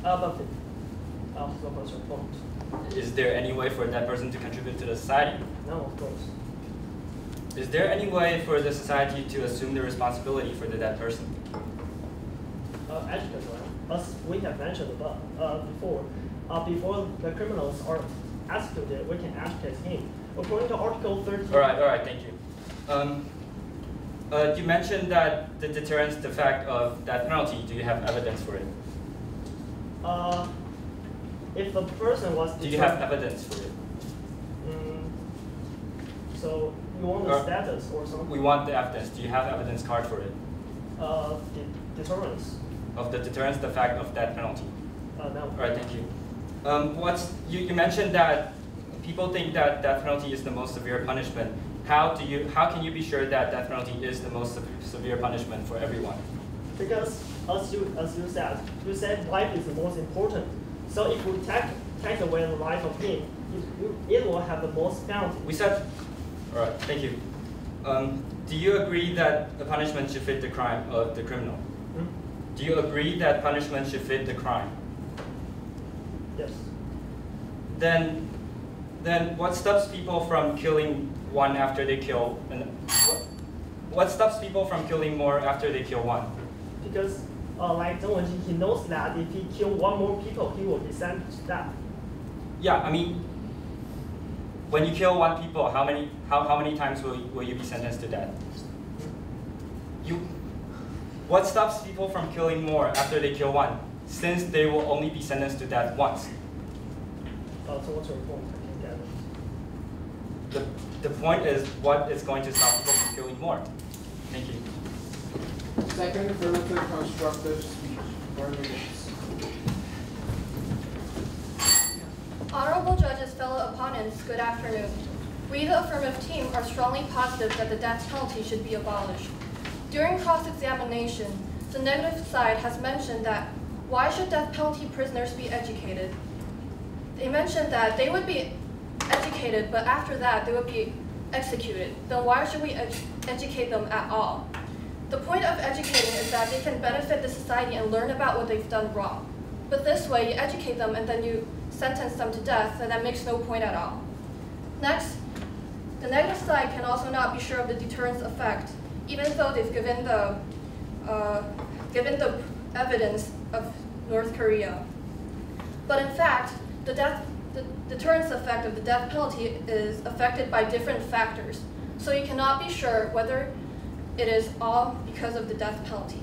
But the person won't. Is there any way for that person to contribute to the society? No, of course. Is there any way for the society to assume the responsibility for the dead person? Actually, as we have mentioned before, before the criminals are executed, we can educate him. According to Article 13. All right, thank you. You mentioned that the deterrence effect of that penalty. Do you have evidence for it? If the person was deterred, do you have evidence for it? So you want the status or something? We want the evidence. Do you have evidence card for it? Deterrence. Of the deterrence effect of that penalty? No. All right, thank you. You mentioned that people think that death penalty is the most severe punishment. How can you be sure that death penalty is the most severe punishment for everyone? Because as you said life is the most important. So if we take away the life of him, it will have the most penalty. We said, all right, thank you. Do you agree that the punishment should fit the crime of the criminal? Do you agree that punishment should fit the crime? Yes. Then what stops people from killing one after they kill? And what stops people from killing more after they kill one? Because like Zheng Wenjing, he knows that if he kills one more people, he will be sentenced to death. Yeah, I mean, when you kill one people, how many times will you be sentenced to death? What stops people from killing more after they kill one, since they will only be sentenced to death once? So what's your point? I can't get it. The point is what is going to stop people from killing more. Thank you. Second, affirmative constructive speech. 4 minutes. Honorable judges, fellow opponents, good afternoon. We, the affirmative team, are strongly positive that the death penalty should be abolished. During cross-examination, the negative side has mentioned that why should death penalty prisoners be educated? They mentioned that they would be educated, but after that they would be executed. Then why should we educate them at all? The point of educating is that they can benefit the society and learn about what they've done wrong. But this way, you educate them and then you sentence them to death, and that makes no point at all. Next, the negative side can also not be sure of the deterrence effect, even though they've given the evidence of North Korea. But in fact, the deterrence effect of the death penalty is affected by different factors. So you cannot be sure whether it is all because of the death penalty.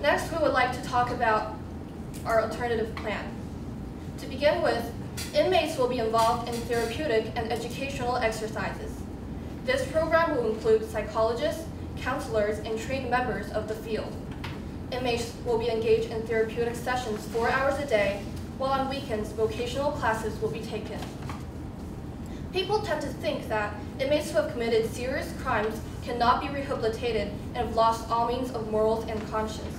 Next, we would like to talk about our alternative plan. To begin with, inmates will be involved in therapeutic and educational exercises. This program will include psychologists, counselors, and trained members of the field. Inmates will be engaged in therapeutic sessions 4 hours a day, while on weekends, vocational classes will be taken. People tend to think that inmates who have committed serious crimes cannot be rehabilitated and have lost all means of morals and conscience.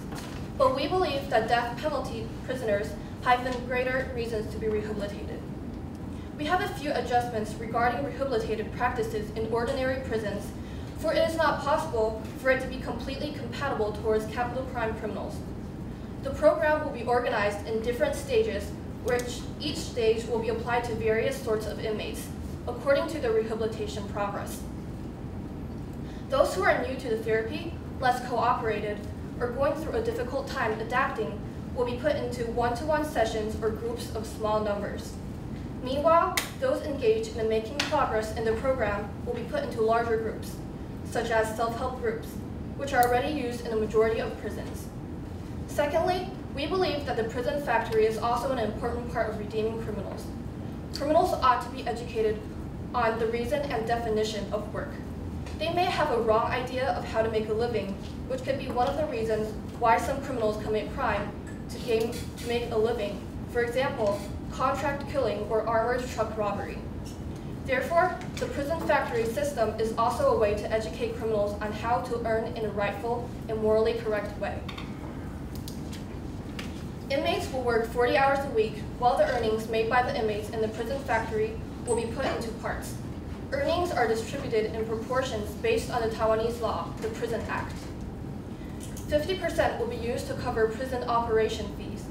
But we believe that death penalty prisoners have even greater reasons to be rehabilitated. We have a few adjustments regarding rehabilitative practices in ordinary prisons, for it is not possible for it to be completely compatible towards capital crime criminals. The program will be organized in different stages, which each stage will be applied to various sorts of inmates, according to the rehabilitation progress. Those who are new to the therapy, less cooperated, or going through a difficult time adapting will be put into one-to-one sessions or groups of small numbers. Meanwhile, those engaged in making progress in the program will be put into larger groups, such as self-help groups, which are already used in a majority of prisons. Secondly, we believe that the prison factory is also an important part of redeeming criminals. Criminals ought to be educated on the reason and definition of work. They may have a wrong idea of how to make a living, which could be one of the reasons why some criminals commit crime to make a living. For example, contract killing or armored truck robbery. Therefore, the prison factory system is also a way to educate criminals on how to earn in a rightful and morally correct way. Inmates will work 40 hours a week, while the earnings made by the inmates in the prison factory will be put into parts. Earnings are distributed in proportions based on the Taiwanese law, the Prison Act. 50% will be used to cover prison operation fees.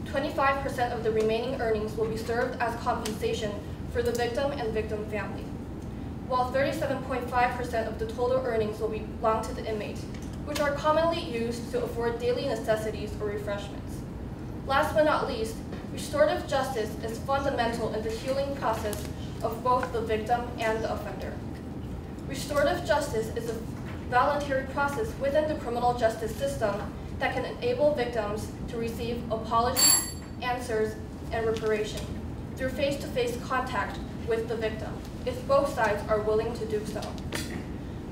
25% of the remaining earnings will be served as compensation for the victim and victim family, while 37.5% of the total earnings will belong to the inmate, which are commonly used to afford daily necessities or refreshments. Last but not least, restorative justice is fundamental in the healing process of both the victim and the offender. Restorative justice is a voluntary process within the criminal justice system that can enable victims to receive apologies, answers, and reparation through face-to-face contact with the victim, if both sides are willing to do so.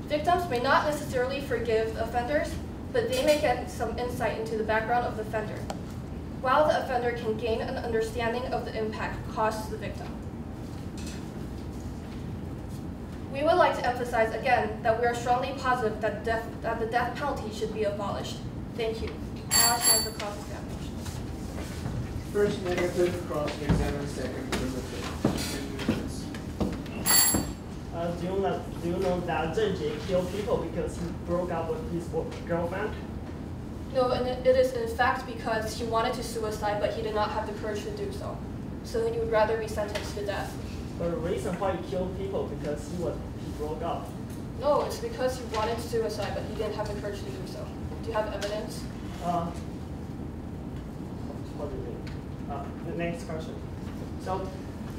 Victims may not necessarily forgive the offenders, but they may get some insight into the background of the offender, while the offender can gain an understanding of the impact caused to the victim. We would like to emphasize again that we are strongly positive that the death penalty should be abolished. Thank you. Now it's time for cross-examination. First negative, cross-examine, second affirmative. 2 minutes. Do you know that Zheng Jie killed people because he broke up with his girlfriend? No, and it is in fact because he wanted to suicide, but he did not have the courage to do so. So he would rather be sentenced to death. But the reason why he killed people because he broke up. No, it's because he wanted suicide, but he didn't have the courage to do so. Do you have evidence? What do you mean? The next question. So,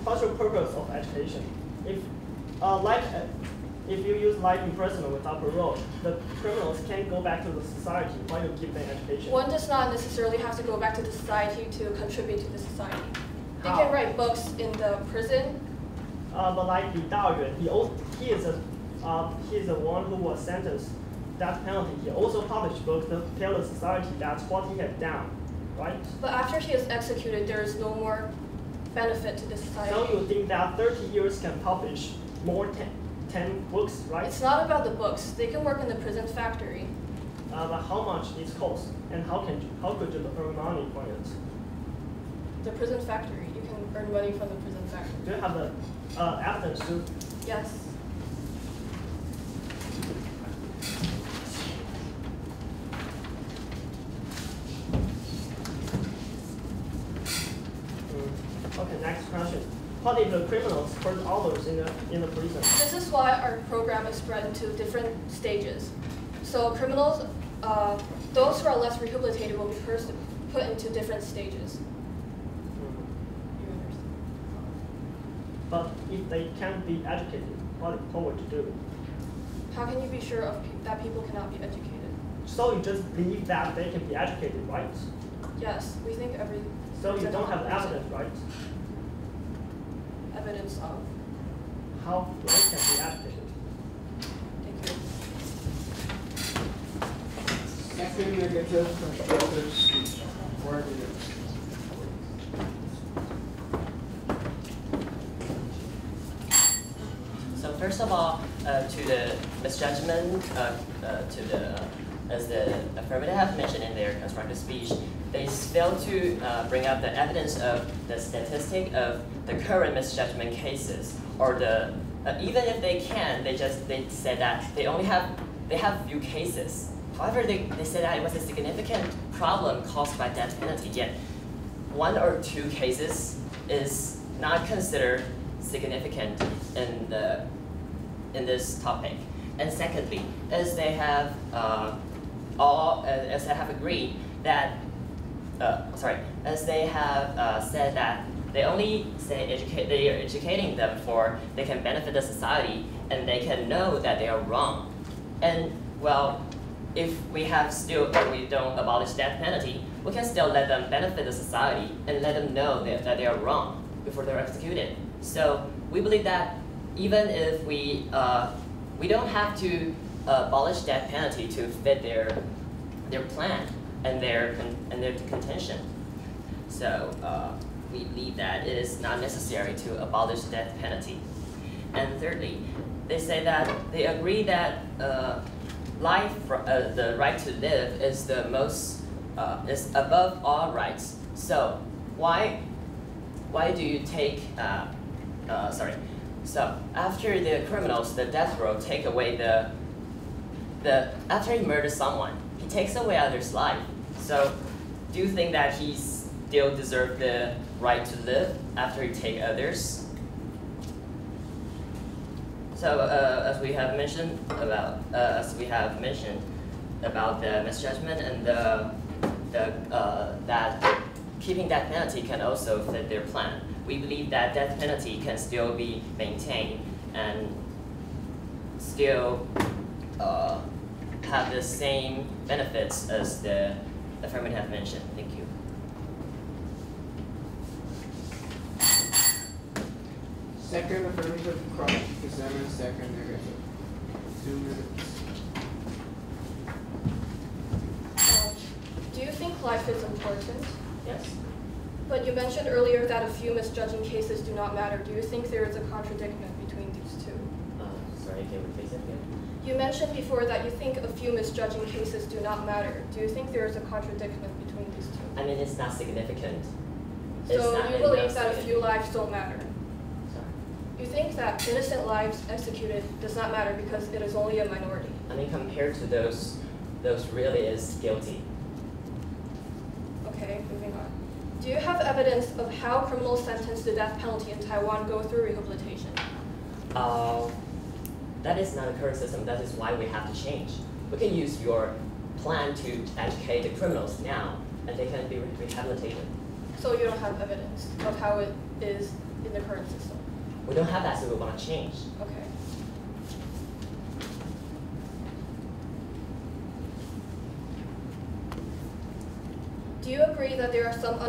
what's your purpose of education? If you use life imprisonment without parole, the criminals can't go back to the society. Why you give them education? One does not necessarily have to go back to the society to contribute to the society. They How? can write books in the prison. But like Li Dayuan, he is the one who was sentenced death penalty. He also published books to tell the society that's what he had done, right? But after he is executed, there is no more benefit to the society. So you think that 30 years can publish more 10 books, right? It's not about the books. They can work in the prison factory. But how much it costs, and how could you earn money from it? The prison factory. You can earn money from the prison factory. Do you have the evidence to? Yes. Okay, next question. What if the criminals hurt others in the prison? This is why our program is spread into different stages. So criminals, those who are less rehabilitated will be put into different stages. But if they can't be educated, what would you do? How can you be sure that people cannot be educated? So you just believe that they can be educated, right? Yes, we think every. So you don't have evidence, right? Evidence of. How they can be educated? Thank you. Second negative, constructive speech. 4 minutes. So first of all, to the misjudgment, as the affirmative have mentioned in their constructive speech, they fail to bring up the evidence of the statistic of the current misjudgment cases, or the even if they can, they said that they have few cases. However, they said that it was a significant problem caused by death penalty. Yet 1 or 2 cases is not considered significant in this topic. And secondly, as they have agreed that as they have said that they only they are educating them for they can benefit the society and they can know that they are wrong. And well, if we don't abolish death penalty, we can still let them benefit the society and let them know that they are wrong before they're executed. So we believe that even if we don't have to abolish death penalty to fit their plan and their contention. So we believe that it is not necessary to abolish death penalty. And thirdly, they say that they agree that life, the right to live, is the most is above all rights. So why do you take So after the criminals, the death row take away after he murders someone, takes away others' life. So, do you think that he still deserves the right to live after he takes others? So, as we have mentioned about the misjudgment and that keeping death penalty can also fit their plan. We believe that death penalty can still be maintained and still have the same benefits as the affirmative have mentioned. Thank you. Second affirmative cross-examine, second negative. 2 minutes. Do you think life is important? Yes. But you mentioned earlier that a few misjudging cases do not matter. Do you think there is a contradiction between these two? Sorry, can you repeat that again? You mentioned before that you think a few misjudging cases do not matter. Do you think there is a contradiction between these two? I mean, it's not significant. So you believe that a few lives don't matter? Sorry. You think that innocent lives executed does not matter because it is only a minority? I mean, compared to those really is guilty. Okay, moving on. Do you have evidence of how criminals sentenced to death penalty in Taiwan go through rehabilitation? That is not a current system. That is why we have to change. We can use your plan to educate the criminals now, and they can be rehabilitated. So you don't have evidence of how it is in the current system? We don't have that, so we want to change. Okay. Do you agree that there are some